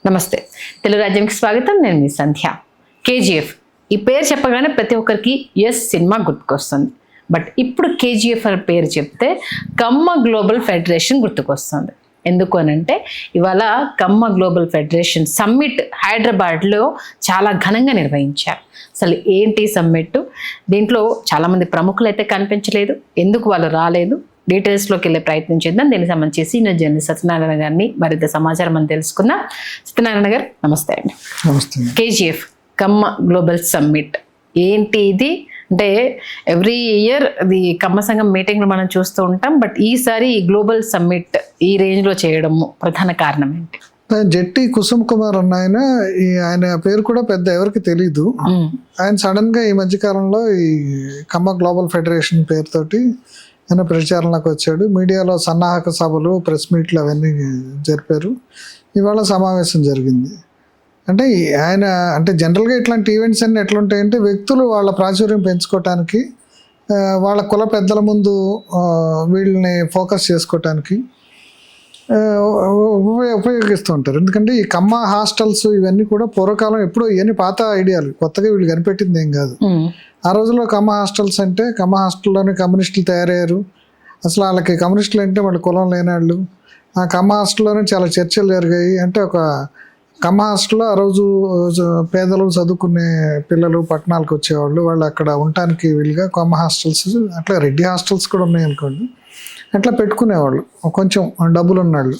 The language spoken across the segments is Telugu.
నమస్తే, తెలుగు రాజ్యంకి స్వాగతం. నేను మీ సంధ్య. కేజీఎఫ్ ఈ పేరు చెప్పగానే ప్రతి ఒక్కరికి ఎస్ సినిమా గుర్తుకొస్తుంది. బట్ ఇప్పుడు కేజీఎఫ్ అనే పేరు చెప్తే కమ్మ గ్లోబల్ ఫెడరేషన్ గుర్తుకొస్తుంది. ఎందుకు అనంటే ఇవాళ కమ్మ గ్లోబల్ ఫెడరేషన్ సమ్మిట్ హైదరాబాద్లో చాలా ఘనంగా నిర్వహించారు. అసలు ఏంటి సమ్మిట్? దీంట్లో చాలామంది ప్రముఖులు అయితే కనిపించలేదు. ఎందుకు వాళ్ళు రాలేదు? డీటెయిల్స్లోకి వెళ్ళే ప్రయత్నం చేద్దాం. దీనికి సంబంధించి సీనియర్ జర్నలిస్ట్ సత్యనారాయణ గారిని మరింత సమాచారం మనం తెలుసుకుందాం. సత్యనారాయణ గారు నమస్తే అండి. నమస్తే. కేజీఎఫ్ కమ్మ గ్లోబల్ సమ్మిట్ ఏంటి ఇది? అంటే ఎవ్రీ ఇయర్ ఇది కమ్మ సంఘం మీటింగ్లు మనం చూస్తూ ఉంటాం. బట్ ఈసారి ఈ గ్లోబల్ సమ్మిట్ ఈ రేంజ్లో చేయడం ప్రధాన కారణం ఏంటి? జట్టి కుసుమ్ కుమార్ అన్న ఆయన పేరు కూడా పెద్ద ఎవరికి తెలీదు. ఆయన సడన్ గా ఈ మధ్యకాలంలో ఈ కమ్మ గ్లోబల్ ఫెడరేషన్ పేరుతోటి ఆయన ప్రచారంలోకి వచ్చాడు. మీడియాలో సన్నాహక సభలు, ప్రెస్ మీట్లు అవన్నీ జరిపారు. ఇవాళ సమావేశం జరిగింది. అంటే ఆయన అంటే జనరల్గా ఇట్లాంటి ఈవెంట్స్ అన్ని ఎట్లుంటాయంటే వ్యక్తులు వాళ్ళ ప్రాచుర్యం పెంచుకోవటానికి, వాళ్ళ కుల పెద్దల ముందు వీళ్ళని ఫోకస్ చేసుకోవటానికి ఉపయోగిస్తూ ఉంటారు. ఎందుకంటే ఈ కమ్మ హాస్టల్స్ ఇవన్నీ కూడా పూర్వకాలం ఎప్పుడో ఇవన్నీ పాత ఐడియాలు, కొత్తగా వీళ్ళు కనిపెట్టింది ఏం కాదు. ఆ రోజుల్లో కమ్మ హాస్టల్స్ అంటే కమ్మ హాస్టల్లోనే కమ్యూనిస్టులు తయారయ్యారు. అసలు వాళ్ళకి కమ్యూనిస్టులు అంటే వాళ్ళ కులం లేనాళ్ళు. ఆ కమ్మ హాస్టల్లోనే చాలా చర్చలు జరిగాయి. అంటే ఒక కమ్మ హాస్టల్లో ఆ రోజు పేదలు చదువుకునే పిల్లలు పట్టణాలకు వచ్చేవాళ్ళు, వాళ్ళు అక్కడ ఉండటానికి వీలుగా కమ్మ హాస్టల్స్, అట్లా రెడ్డి హాస్టల్స్ కూడా ఉన్నాయి అనుకోండి, అట్లా పెట్టుకునేవాళ్ళు కొంచెం డబ్బులు ఉన్నాళ్ళు.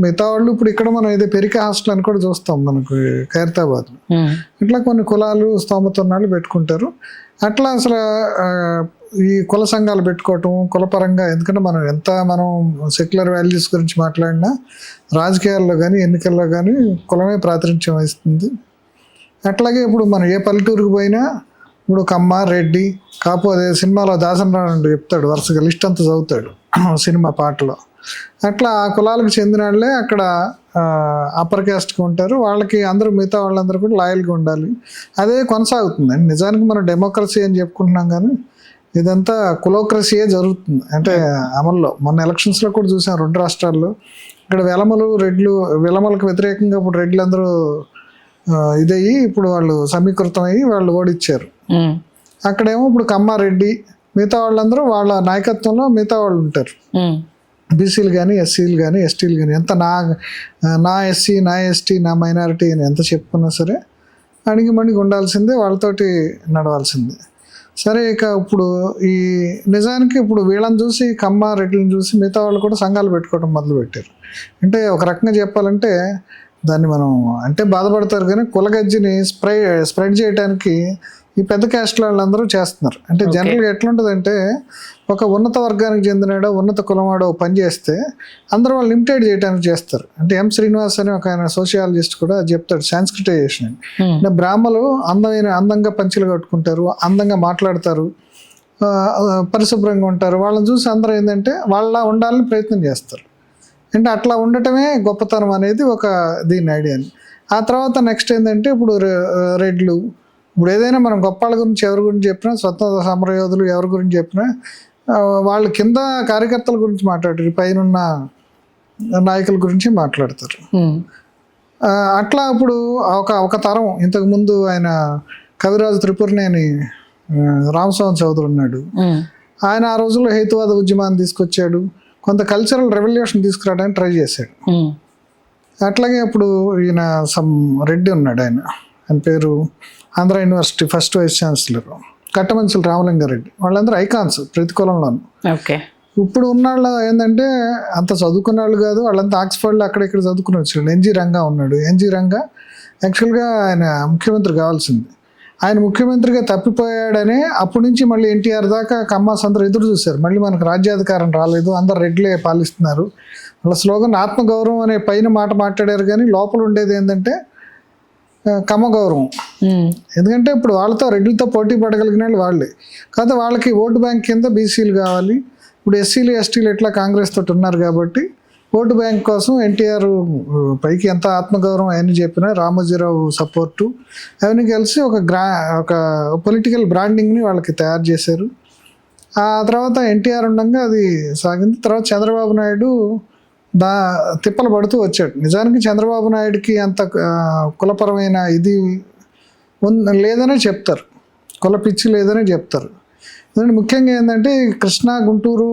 మిగతా వాళ్ళు ఇప్పుడు ఇక్కడ మనం ఏదో పెరిక హాస్టల్ అని కూడా చూస్తాం మనకు ఖైరతాబాద్. ఇట్లా కొన్ని కులాలు స్తోమత ఉన్నాళ్ళు పెట్టుకుంటారు. అట్లా అసలు ఈ కుల సంఘాలు పెట్టుకోవటం కులపరంగా, ఎందుకంటే మనం సెక్యులర్ వాల్యూస్ గురించి మాట్లాడినా రాజకీయాల్లో కానీ ఎన్నికల్లో కానీ కులమే ప్రాతినిధ్యం వహిస్తుంది. అట్లాగే ఇప్పుడు మనం ఏ పల్లెటూరుకు పోయినా ఇప్పుడు కమ్మ, రెడ్డి, కాపు, అదే సినిమాలో దాసనరావు చెప్తాడు, వరుసగా లిస్ట్ అంతా చదువుతాడు సినిమా పాటలో. అట్లా ఆ కులాలకు చెందిన వాళ్ళే అక్కడ అప్పర్ క్యాస్ట్కి ఉంటారు. వాళ్ళకి అందరూ మిగతా వాళ్ళందరూ కూడా లాయల్గా ఉండాలి. అదే కొనసాగుతుంది. నిజానికి మనం డెమోక్రసీ అని చెప్పుకుంటున్నాం కానీ ఇదంతా కులోక్రసీయే జరుగుతుంది. అంటే అమల్లో మొన్న ఎలక్షన్స్లో కూడా చూసాం 2 రాష్ట్రాల్లో. ఇక్కడ విలమలకు వ్యతిరేకంగా ఇప్పుడు రెడ్లు అందరూ ఇదయ్యి ఇప్పుడు వాళ్ళు సమీకృతం అయ్యి వాళ్ళు ఓడిచ్చారు. అక్కడేమో ఇప్పుడు కమ్మారెడ్డి మిగతా వాళ్ళందరూ వాళ్ళ నాయకత్వంలో మిగతా వాళ్ళు ఉంటారు. బీసీలు కానీ, ఎస్సీలు కానీ, ఎస్టీలు కానీ, ఎంత నా ఎస్సీ, నా ఎస్టీ, నా మైనారిటీ అని ఎంత చెప్పుకున్నా సరే అణిగిమణిగి ఉండాల్సిందే, వాళ్ళతోటి నడవాల్సిందే. సరే, ఇక ఇప్పుడు ఈ నిజానికి ఇప్పుడు వీళ్ళని చూసి కమ్మ రెడ్లను చూసి మిగతా వాళ్ళు కూడా సంఘాలు పెట్టుకోవడం మొదలుపెట్టారు. అంటే ఒక రకంగా చెప్పాలంటే దాన్ని మనం అంటే బాధపడతారు కానీ కులగజ్జిని స్ప్రెడ్ చేయడానికి ఈ పెద్ద క్యాస్ట్ వాళ్ళందరూ చేస్తున్నారు. అంటే జనరల్గా ఎట్లుంటుందంటే ఒక ఉన్నత వర్గానికి చెందినాడో ఉన్నత కులవాడో పని చేస్తే అందరూ వాళ్ళు లిమిటెడ్ చేయడానికి చేస్తారు. అంటే ఎం శ్రీనివాస్ అని ఒక ఆయన సోషియాలజిస్ట్ కూడా చెప్తాడు సాంస్క్రిటైజేషన్ అని. అంటే బ్రాహ్మలు అందంగా పంచెలు కట్టుకుంటారు, అందంగా మాట్లాడతారు, పరిశుభ్రంగా ఉంటారు. వాళ్ళని చూసి అందరూ ఏంటంటే వాళ్ళ ఉండాలని ప్రయత్నం చేస్తారు. అంటే అట్లా ఉండటమే గొప్పతనం అనేది ఒక దీని ఐడియాని. ఆ తర్వాత నెక్స్ట్ ఏంటంటే ఇప్పుడు రెడ్లు, ఇప్పుడు ఏదైనా మనం గొప్పాళ్ళ గురించి ఎవరి గురించి చెప్పినా, స్వతంత్ర సమరయోధులు ఎవరి గురించి చెప్పినా వాళ్ళ కింద కార్యకర్తల గురించి మాట్లాడతారు, పైన నాయకుల గురించి మాట్లాడతారు. అట్లా ఇప్పుడు ఒక తరం ఇంతకుముందు ఆయన కవిరాజు త్రిపురనేని రామస్వామి చౌదరి ఉన్నాడు. ఆయన ఆ రోజుల్లో హేతువాద ఉద్యమాన్ని తీసుకొచ్చాడు, కొంత కల్చరల్ రెవల్యూషన్ తీసుకురావడానికి ట్రై చేశాడు. అట్లాగే ఇప్పుడు ఈయన రెడ్డి ఉన్నాడు, ఆయన పేరు Andhra university first vice chancellor కట్టమంచుల రామలింగారెడ్డి. వాళ్ళందరూ ఐకాన్స్ ప్రతి కులంలోనూ. ఇప్పుడు ఉన్న వాళ్ళు ఏంటంటే అంత చదువుకున్న వాళ్ళు కాదు, వాళ్ళంతా ఆక్స్ఫర్డ్లో అక్కడెక్కడ చదువుకుని వచ్చాడు. ఎన్జీ రంగా ఉన్నాడు. ఎన్జీ రంగా యాక్చువల్గా ఆయన ముఖ్యమంత్రి కావాల్సింది. ఆయన ముఖ్యమంత్రిగా తప్పిపోయాడనే అప్పటి నుంచి మళ్ళీ ఎన్టీఆర్ దాకా కమ్మాస్ అందరూ ఎదురు చూశారు. మళ్ళీ మనకు రాజ్యాధికారం రాలేదు, అందరు రెడ్లే పాలిస్తున్నారు. వాళ్ళ స్లోగన్ ఆత్మగౌరవం అనే పైన మాట మాట్లాడారు కానీ లోపల ఉండేది ఏంటంటే కమ్మ గౌరవం. ఎందుకంటే ఇప్పుడు వాళ్ళతో రెడ్లతో పోటీ పడగలిగిన వాళ్ళే కాదు, వాళ్ళకి ఓటు బ్యాంక్ కింద బీసీలు కావాలి. ఇప్పుడు ఎస్సీలు ఎస్టీలు ఎట్లా కాంగ్రెస్ తోటి ఉన్నారు కాబట్టి ఓటు బ్యాంక్ కోసం ఎన్టీఆర్ పైకి ఎంత ఆత్మగౌరవం అవన్నీ చెప్పినా రామోజీరావు సపోర్టు అవన్నీ కలిసి ఒక పొలిటికల్ బ్రాండింగ్ని వాళ్ళకి తయారు చేశారు. ఆ తర్వాత ఎన్టీఆర్ ఉండగా అది సాగింది. తర్వాత చంద్రబాబు నాయుడు తిప్పలు పడుతూ వచ్చాడు. నిజానికి చంద్రబాబు నాయుడుకి అంత కులపరమైన ఇది లేదనే చెప్తారు, కుల పిచ్చి లేదనే చెప్తారు. ఎందుకంటే ముఖ్యంగా ఏంటంటే కృష్ణా, గుంటూరు,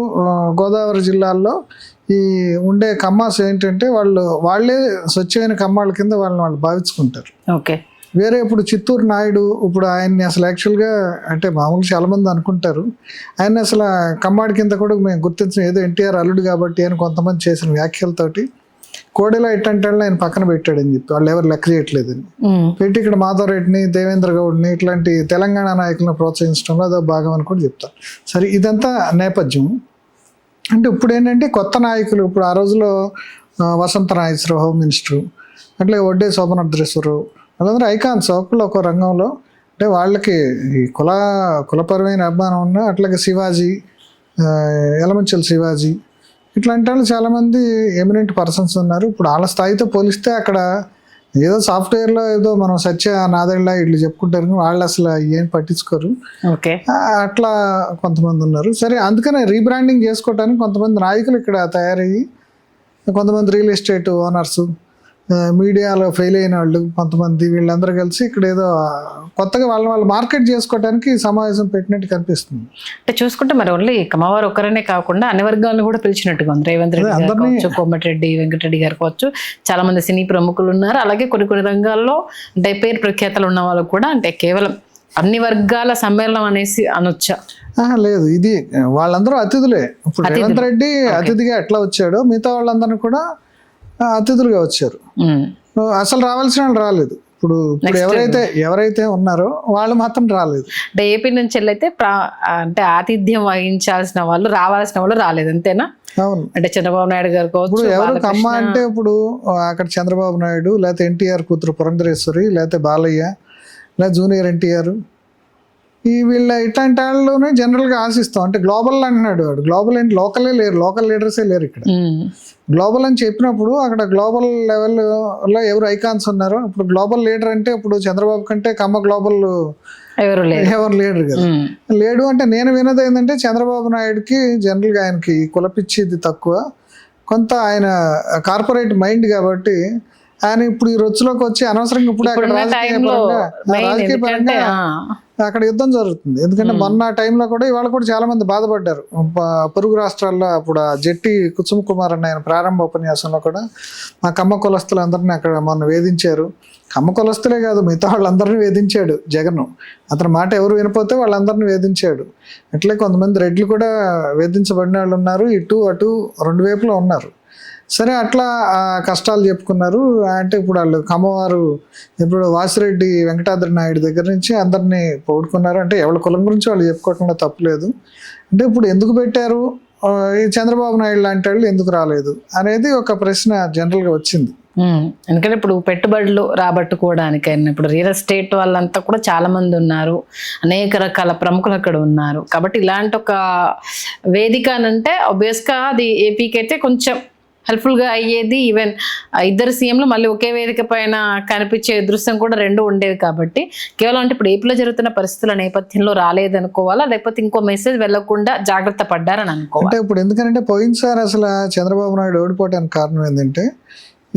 గోదావరి జిల్లాల్లో ఈ ఉండే కమ్మాస్ ఏంటంటే వాళ్ళే స్వచ్ఛమైన కమ్మాళ్ళ కింద వాళ్ళు భావించుకుంటారు. ఓకే. వేరే ఇప్పుడు చిత్తూరు నాయుడు ఇప్పుడు ఆయన్ని అసలు యాక్చువల్గా అంటే మామూలుగా చాలామంది అనుకుంటారు ఆయన్ని అసలు కమ్మాడి కింద కూడా మేము గుర్తించిన, ఏదో ఎన్టీఆర్ అల్లుడు కాబట్టి అని కొంతమంది చేసిన వ్యాఖ్యలతోటి కోడెలా ఎట్టంటే ఆయన పక్కన పెట్టాడని చెప్పి వాళ్ళు ఎవరు లెక్క చేయట్లేదని పెట్టి ఇక్కడ మాధవరెడ్డిని, దేవేంద్ర గౌడ్ని ఇట్లాంటి తెలంగాణ నాయకులను ప్రోత్సహించడంలో అదో భాగం అని కూడా చెప్తారు. సరే, ఇదంతా నేపథ్యం. అంటే ఇప్పుడు ఏంటంటే కొత్త నాయకులు, ఇప్పుడు ఆ రోజులో వసంత నాగేశ్వరరావు హోమ్ మినిస్టరు, అట్లే వడ్డే శోభనద్రేశ్వరరావు, వాళ్ళందరూ ఐకాన్స్ ఒక్కో రంగంలో. అంటే వాళ్ళకి ఈ కులపరమైన అభిమానం ఉన్న, అట్లాగే శివాజీ, యలమంచిలి శివాజీ, ఇట్లాంటి వాళ్ళు చాలామంది ఎమినెంట్ పర్సన్స్ ఉన్నారు. ఇప్పుడు వాళ్ళ స్థాయితో పోలిస్తే అక్కడ ఏదో సాఫ్ట్వేర్లో ఏదో మనం సత్య నాదెళ్ళ ఇట్లా చెప్పుకుంటారు, వాళ్ళు అసలు ఏం పట్టించుకోరు. ఓకే. అట్లా కొంతమంది ఉన్నారు. సరే, అందుకనే రీబ్రాండింగ్ చేసుకోవడానికి కొంతమంది నాయకులు ఇక్కడ తయారయ్యి, కొంతమంది రియల్ ఎస్టేట్ ఓనర్సు, మీడియాలో ఫెయిల్ అయిన వాళ్ళు కొంతమంది, వీళ్ళందరూ కలిసి ఇక్కడ ఏదో కొత్తగా వాళ్ళు మార్కెట్ చేసుకోవడానికి సమావేశం పెట్టినట్టు కనిపిస్తుంది. అంటే చూసుకుంటే మరి ఓన్లీ కమ్మవారు ఒక్కరనే కాకుండా అన్ని వర్గాలను కూడా పిలిచినట్టుగా ఉంది. రేవంత్ రెడ్డి గారు కావచ్చు, కోమటిరెడ్డి వెంకటరెడ్డి గారు కావచ్చు, చాలా మంది సినీ ప్రముఖులు ఉన్నారు. అలాగే కొన్ని రంగాల్లో అంటే పేరు ప్రఖ్యాతలు ఉన్న వాళ్ళు కూడా, అంటే కేవలం అన్ని వర్గాల సమ్మేళనం అనేసి అనొచ్చా? లేదు, ఇది వాళ్ళందరూ అతిథులే. ఇప్పుడు రేవంత్ రెడ్డి అతిథిగా ఎట్లా వచ్చాడో మిగతా వాళ్ళందరూ కూడా అతిథులుగా వచ్చారు. అసలు రావాల్సిన వాళ్ళు రాలేదు. ఇప్పుడు ఎవరైతే ఉన్నారో వాళ్ళు మాత్రం రాలేదు. అంటే ఏపీ నుంచి వెళ్ళైతే అంటే ఆతిథ్యం వహించాల్సిన వాళ్ళు, రావాల్సిన వాళ్ళు రాలేదు, అంతేనా? అవును. అంటే చంద్రబాబు నాయుడు గారు కావచ్చు, ఇప్పుడు ఎవరు కమ్మ అంటే ఇప్పుడు అక్కడ చంద్రబాబు నాయుడు, లేకపోతే ఎన్టీఆర్ కూతురు పురంధరేశ్వరి, లేకపోతే బాలయ్య, లేదా జూనియర్ ఎన్టీఆర్, వీళ్ళ ఇట్లాంటి వాళ్ళలోనే జనరల్గా ఆశిస్తాం. అంటే గ్లోబల్ అంటున్నాడు వాడు. గ్లోబల్ ఏంటి, లోకలే లేరు, లోకల్ లీడర్సే లేరు ఇక్కడ. గ్లోబల్ అని చెప్పినప్పుడు అక్కడ గ్లోబల్ లెవెల్లో ఎవరు ఐకాన్స్ ఉన్నారో, ఇప్పుడు గ్లోబల్ లీడర్ అంటే ఇప్పుడు చంద్రబాబు కంటే కమ్మ గ్లోబల్ ఎవరు లీడర్ కదా. లేడు అంటే నేను వినది ఏంటంటే చంద్రబాబు నాయుడుకి జనరల్గా ఆయనకి కులపిచ్చిది తక్కువ, కొంత ఆయన కార్పొరేట్ మైండ్ కాబట్టి ఆయన ఇప్పుడు ఈ రొచ్చులోకి వచ్చి అనవసరంగా ఇప్పుడు అక్కడ రాజకీయ పరంగా అక్కడ యుద్ధం జరుగుతుంది. ఎందుకంటే మొన్న టైంలో కూడా ఇవాళ కూడా చాలా మంది బాధపడ్డారు. పొరుగు రాష్ట్రాల్లో అప్పుడు జెట్టి కుసుమ్ కుమార్ అన్న ఆయన ప్రారంభ ఉపన్యాసంలో కూడా మా కమ్మ కులస్తులందరినీ అక్కడ మొన్న వేధించారు. కమ్మ కులస్తులే కాదు, మిగతా వాళ్ళందరినీ వేధించాడు జగన్. అతని మాట ఎవరు వినపోతే వాళ్ళందరినీ వేధించాడు. అట్లే కొంతమంది రెడ్లు కూడా వేధించబడిన వాళ్ళు ఉన్నారు, ఇటు అటు రెండు వైపులో ఉన్నారు. సరే, అట్లా కష్టాలు చెప్పుకున్నారు. అంటే ఇప్పుడు వాళ్ళు కమ్మవారు ఇప్పుడు వాసిరెడ్డి వెంకటాద్రి నాయుడు దగ్గర నుంచి అందరినీ పోగొట్టుకున్నారు. అంటే ఎవరి కులం గురించి వాళ్ళు చెప్పుకోవటంలో తప్పులేదు. అంటే ఇప్పుడు ఎందుకు పెట్టారు, ఈ చంద్రబాబు నాయుడు లాంటి వాళ్ళు ఎందుకు రాలేదు అనేది ఒక ప్రశ్న జనరల్గా వచ్చింది. ఎందుకంటే ఇప్పుడు పెట్టుబడులు రాబట్టుకోవడానికైనా ఇప్పుడు రియల్ ఎస్టేట్ వాళ్ళంతా కూడా చాలా మంది ఉన్నారు, అనేక రకాల ప్రముఖులు అక్కడ ఉన్నారు. కాబట్టి ఇలాంటి ఒక వేదిక అంటే ఆబ్వియస్గా అది ఏపీకి అయితే కొంచెం హెల్ప్ఫుల్గా అయ్యేది. ఈవెన్ ఇద్దరు సీఎంలు మళ్ళీ ఒకే వేదిక పైన కనిపించే దృశ్యం కూడా రెండు ఉండేవి. కాబట్టి కేవలం అంటే ఇప్పుడు ఏపీలో జరుగుతున్న పరిస్థితుల నేపథ్యంలో రాలేదనుకోవాలా, లేకపోతే ఇంకో మెసేజ్ వెళ్లకుండా జాగ్రత్త పడ్డారని అనుకోవాలి. అంటే ఇప్పుడు ఎందుకంటే పోయినసారి అసలు చంద్రబాబు నాయుడు ఓడిపోవడానికి కారణం ఏంటంటే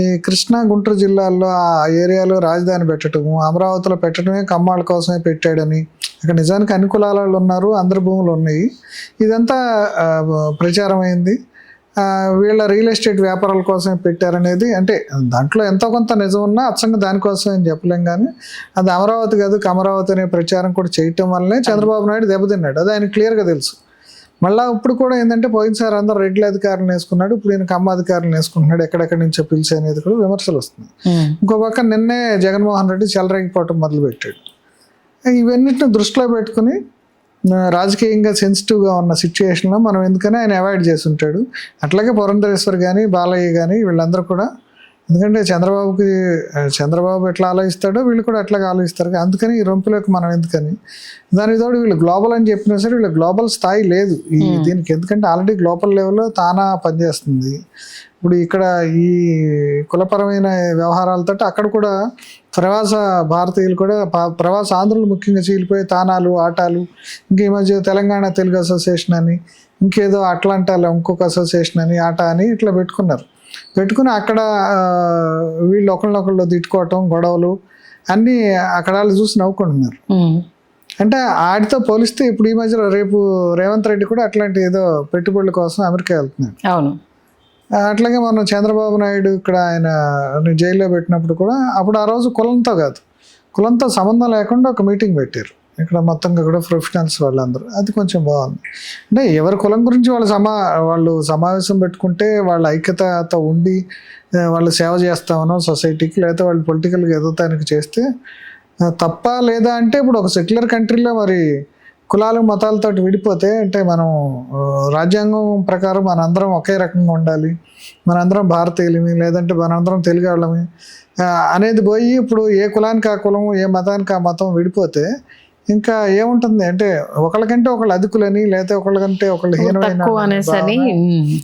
ఈ కృష్ణా గుంటూరు జిల్లాల్లో ఆ ఏరియాలో రాజధాని పెట్టడము, అమరావతిలో పెట్టడమే కమ్మాళ్ళ కోసమే పెట్టాడని, అక్కడ నిజానికి అన్ని కులాల వాళ్ళు ఉన్నారు, అందరి భూములు ఉన్నాయి, ఇదంతా ప్రచారం అయింది. వీళ్ళ రియల్ ఎస్టేట్ వ్యాపారాల కోసమే పెట్టారనేది, అంటే దాంట్లో ఎంతో కొంత నిజం ఉన్నా అచ్చంగా దానికోసం అని చెప్పలేం. కానీ అది అమరావతి కాదు, అమరావతి అనే ప్రచారం కూడా చేయటం వల్లనే చంద్రబాబు నాయుడు దెబ్బతిన్నాడు. అది ఆయన క్లియర్గా తెలుసు. మళ్ళీ ఇప్పుడు కూడా ఏంటంటే పోయినసారి అందరూ రెడ్ల అధికారులను వేసుకున్నాడు, ఇప్పుడు ఈయన కమ్మ అధికారులను వేసుకుంటున్నాడు, ఎక్కడెక్కడి నుంచో పిలిచి అనేది కూడా విమర్శలు వస్తున్నాయి. ఇంకో పక్క నిన్నే జగన్మోహన్ రెడ్డి చెలరేగిపోవటం మొదలుపెట్టాడు. ఇవన్నిటిని దృష్టిలో పెట్టుకుని రాజకీయంగా సెన్సిటివ్గా ఉన్న సిచ్యువేషన్లో మనం ఎందుకని ఆయన అవాయిడ్ చేస్తుంటాడు. అట్లాగే పురంధరేశ్వర్ కానీ బాలయ్య కానీ వీళ్ళందరూ కూడా, ఎందుకంటే చంద్రబాబు ఎట్లా ఆలోచిస్తాడో వీళ్ళు కూడా అట్లాగే ఆలోచిస్తారు. అందుకని ఈ రొంపులోకి మనం ఎందుకని, దానికి తోడు వీళ్ళు గ్లోబల్ అని చెప్పినా సరే వీళ్ళు గ్లోబల్ స్థాయి లేదు దీనికి. ఎందుకంటే ఆల్రెడీ గ్లోబల్ లెవెల్లో తానా పనిచేస్తుంది. ఇప్పుడు ఇక్కడ ఈ కులపరమైన వ్యవహారాలతో అక్కడ కూడా ప్రవాస భారతీయులు కూడా, ప్రవాస ఆంధ్రులు ముఖ్యంగా చీలిపోయి తానాలు, ఆటాలు, ఇంక ఈ మధ్య తెలంగాణ తెలుగు అసోసియేషన్ అని, ఇంకేదో అట్లాంటాలో ఇంకొక అసోసియేషన్ అని, ఆట అని ఇట్లా పెట్టుకున్నారు. పెట్టుకుని అక్కడ వీళ్ళు ఒకళ్ళొకళ్ళు తిట్టుకోవటం, గొడవలు అన్నీ అక్కడ వాళ్ళు చూసి నవ్వుకుంటున్నారు. అంటే ఆడితో పోలిస్తే ఇప్పుడు ఈ మధ్యలో రేపు రేవంత్ రెడ్డి కూడా అట్లాంటి ఏదో పెట్టుబడుల కోసం అమెరికా వెళ్తున్నాడు. అవును. అట్లాగే మనం చంద్రబాబు నాయుడు ఇక్కడ ఆయన జైల్లో పెట్టినప్పుడు కూడా అప్పుడు ఆ రోజు కులంతో కాదు, కులంతో సంబంధం లేకుండా ఒక మీటింగ్ పెట్టారు ఇక్కడ మొత్తంగా కూడా ప్రొఫెషనల్స్ వాళ్ళందరూ. అది కొంచెం బాగుంది. అంటే ఎవరి కులం గురించి వాళ్ళు సమావేశం పెట్టుకుంటే వాళ్ళ ఐక్యతతో ఉండి వాళ్ళు సేవ చేస్తామనో సొసైటీకి, లేకపోతే వాళ్ళు పొలిటికల్గా ఎదుగుతానికి చేస్తే తప్ప లేదా అంటే ఇప్పుడు ఒక సెక్యులర్ కంట్రీలో మరి కులాలు మతాలతో విడిపోతే అంటే మనం రాజ్యాంగం ప్రకారం మనందరం ఒకే రకంగా ఉండాలి, మనందరం భారతీయులమి లేదంటే మనందరం తెలుగు వాళ్ళమి అనేది పోయి ఇప్పుడు ఏ కులానికి ఆ కులం, ఏ మతానికి ఆ మతం విడిపోతే ఇంకా ఏముంటుంది అంటే ఒకళ్ళకంటే ఒకళ్ళు అధికులని లేకపోతే ఒకళ్ళకంటే ఒకళ్ళు హీనమైన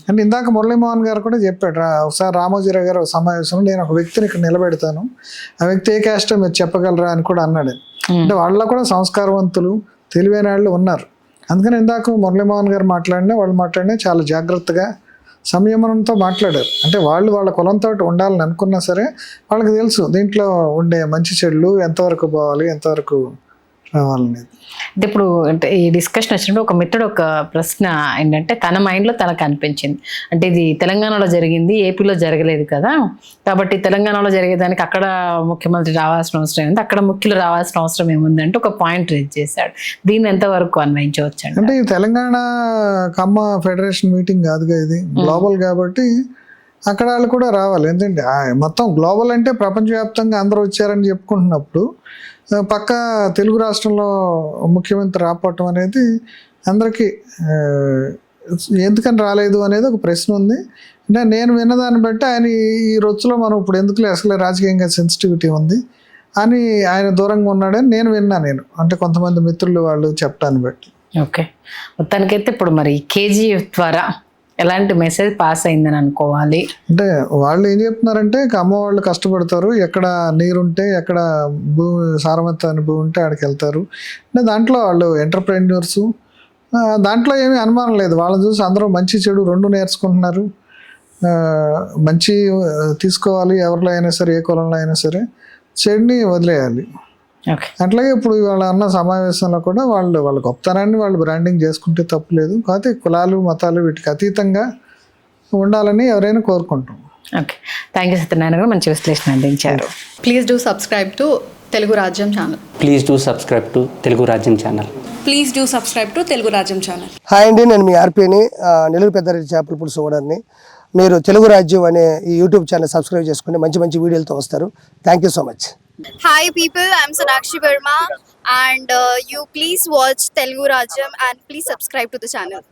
అంటే ఇందాక మురళీమోహన్ గారు కూడా చెప్పాడు. ఒకసారి రామోజీరావు గారు సమావేశంలో నేను ఒక వ్యక్తిని ఇక్కడ నిలబెడతాను, ఆ వ్యక్తి ఏ క్యాస్టో మీరు చెప్పగలరా అని కూడా అన్నాడు. అంటే వాళ్ళలో కూడా సంస్కారవంతులు తెలివైన వాళ్ళు ఉన్నారు. అందుకని ఇందాక మురళీమోహన్ గారు వాళ్ళు మాట్లాడినా చాలా జాగ్రత్తగా సంయమనంతో మాట్లాడారు. అంటే వాళ్ళ కులంతో ఉండాలని అనుకున్నా సరే వాళ్ళకి తెలుసు దీంట్లో ఉండే మంచి చెడులు ఎంతవరకు పోవాలి, ఎంతవరకు రావాలనేది. అంటే ఇప్పుడు అంటే ఈ డిస్కషన్ వచ్చినప్పుడు ఒక మిత్రుడు ఒక ప్రశ్న ఏంటంటే తన మైండ్లో తనకు అనిపించింది, అంటే ఇది తెలంగాణలో జరిగింది, ఏపీలో జరగలేదు కదా, కాబట్టి తెలంగాణలో జరిగేదానికి అక్కడ ముఖ్యమంత్రి రావాల్సిన అవసరం ఏముంది, అక్కడ ముఖ్యులు రావాల్సిన అవసరం ఏముంది అంటే ఒక పాయింట్ రేజ్ చేశాడు. దీన్ని ఎంతవరకు అన్వయించవచ్చు అంటే ఈ తెలంగాణ కమ్మ ఫెడరేషన్ మీటింగ్ కాదుగా, ఇది గ్లోబల్ కాబట్టి అక్కడ వాళ్ళు కూడా రావాలి. ఎందుకంటే మొత్తం గ్లోబల్ అంటే ప్రపంచవ్యాప్తంగా అందరూ వచ్చారని చెప్పుకుంటున్నప్పుడు పక్క తెలుగు రాష్ట్రంలో ముఖ్యమంత్రి రాకపోవటం అనేది అందరికీ ఎందుకని రాలేదు అనేది ఒక ప్రశ్న ఉంది. అంటే నేను విన్నదాన్ని బట్టి ఆయన ఈ రొచ్చులో మనం ఇప్పుడు ఎందుకులే అసలే రాజకీయంగా సెన్సిటివిటీ ఉంది అని ఆయన దూరంగా ఉన్నాడని నేను విన్నాను. అంటే కొంతమంది మిత్రులు వాళ్ళు చెప్పడాన్ని బట్టి. ఓకే, మొత్తానికైతే ఇప్పుడు మరి కేజీఎఫ్ ద్వారా ఎలాంటి మెసేజ్ పాస్ అయిందని అనుకోవాలి? అంటే వాళ్ళు ఏం చెప్తున్నారంటే కమ్మ వాళ్ళు కష్టపడతారు, ఎక్కడ నీరుంటే ఎక్కడ సారవంతమైన భూమి ఉంటే ఆడికి వెళ్తారు. అంటే దాంట్లో వాళ్ళు ఎంటర్ప్రెన్యూర్స్, దాంట్లో ఏమీ అనుమానం లేదు. వాళ్ళని చూసి అందరూ మంచి చెడు రెండు నేర్చుకుంటున్నారు. మంచి తీసుకోవాలి ఎవరిలో అయినా సరే, ఏ కులంలో అయినా సరే, చెడుని వదిలేయాలి. అట్లాగే ఇప్పుడు వాళ్ళ అన్న సమావేశంలో కూడా వాళ్ళ గొప్పతనాన్ని వాళ్ళు బ్రాండింగ్ చేసుకుంటే తప్పులేదు, కాకపోతే కులాలు మతాలు వీటికి అతీతంగా ఉండాలని ఎవరైనా కోరుకుంటాం. ఓకే, థ్యాంక్ యూ సత్యనారాయణ గారు, మంచి విశ్లేషణ అందించారు. Please do subscribe to Telugu Rajyam channel. Please do subscribe to Telugu Rajyam channel. Please do subscribe to Telugu Rajyam channel. Hi అండి, నేను మీ ఆర్పీని, నెల్లూరు పెద్దారెడ్డి చేపల పులుసు ఓనర్ని. మీరు తెలుగు రాజ్యం అనే ఈ యూట్యూబ్ ఛానల్ సబ్స్క్రైబ్ చేసుకుని మంచి వీడియోలతో వస్తారు. Thank you so much. Hi people, I'm Sonakshi Verma and you please watch Telugu Rajyam and please subscribe to the channel.